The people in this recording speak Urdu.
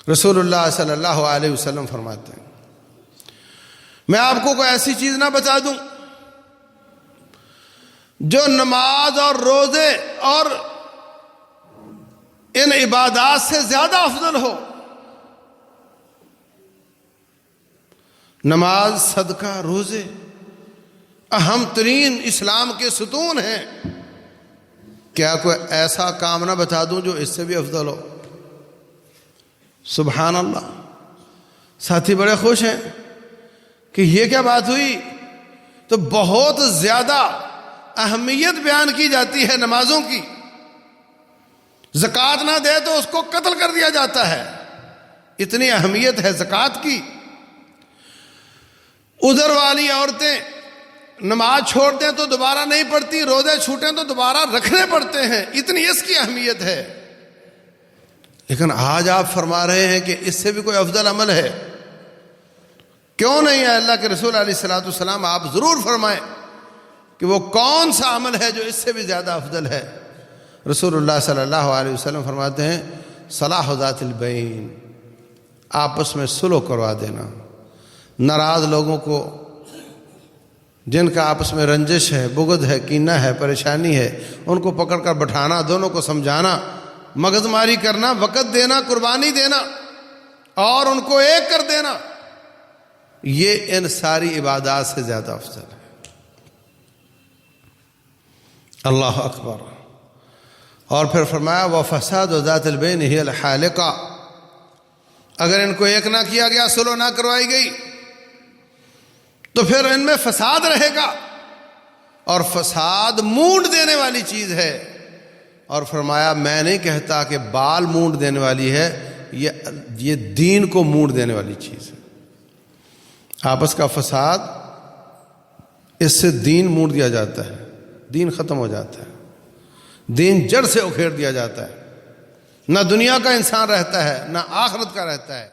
رسول اللہ صلی اللہ علیہ وسلم فرماتے ہیں میں آپ کو کوئی ایسی چیز نہ بتا دوں جو نماز اور روزے اور ان عبادات سے زیادہ افضل ہو۔ نماز، صدقہ، روزے اہم ترین اسلام کے ستون ہیں، کیا کوئی ایسا کام نہ بتا دوں جو اس سے بھی افضل ہو؟ سبحان اللہ۔ ساتھی بڑے خوش ہیں کہ یہ کیا بات ہوئی، تو بہت زیادہ اہمیت بیان کی جاتی ہے نمازوں کی۔ زکوٰۃ نہ دے تو اس کو قتل کر دیا جاتا ہے، اتنی اہمیت ہے زکوٰۃ کی۔ عذر والی عورتیں نماز چھوڑ دیں تو دوبارہ نہیں پڑھتی، روزے چھوٹیں تو دوبارہ رکھنے پڑتے ہیں، اتنی اس کی اہمیت ہے۔ لیکن آج آپ فرما رہے ہیں کہ اس سے بھی کوئی افضل عمل ہے؟ کیوں نہیں ہے؟ اللہ کے رسول علیہ الصلوۃ والسلام آپ ضرور فرمائیں کہ وہ کون سا عمل ہے جو اس سے بھی زیادہ افضل ہے۔ رسول اللہ صلی اللہ علیہ وسلم فرماتے ہیں صلاح ذات البین، آپس میں صلح کروا دینا۔ ناراض لوگوں کو، جن کا آپس میں رنجش ہے، بغض ہے، کینہ ہے، پریشانی ہے، ان کو پکڑ کر بٹھانا، دونوں کو سمجھانا، مغز ماری کرنا، وقت دینا، قربانی دینا اور ان کو ایک کر دینا، یہ ان ساری عبادات سے زیادہ افضل ہے۔ اللہ اکبر۔ اور پھر فرمایا وَفَسَادُ ذَاتِ الْبَيْنِ هِيَ الْحَالِقَةُ، اگر ان کو ایک نہ کیا گیا، صلح نہ کروائی گئی، تو پھر ان میں فساد رہے گا، اور فساد مونڈ دینے والی چیز ہے۔ اور فرمایا میں نہیں کہتا کہ بال مونڈ دینے والی ہے، یہ دین کو مونڈ دینے والی چیز ہے۔ آپس کا فساد، اس سے دین مونڈ دیا جاتا ہے، دین ختم ہو جاتا ہے، دین جڑ سے اکھیڑ دیا جاتا ہے، نہ دنیا کا انسان رہتا ہے نہ آخرت کا رہتا ہے۔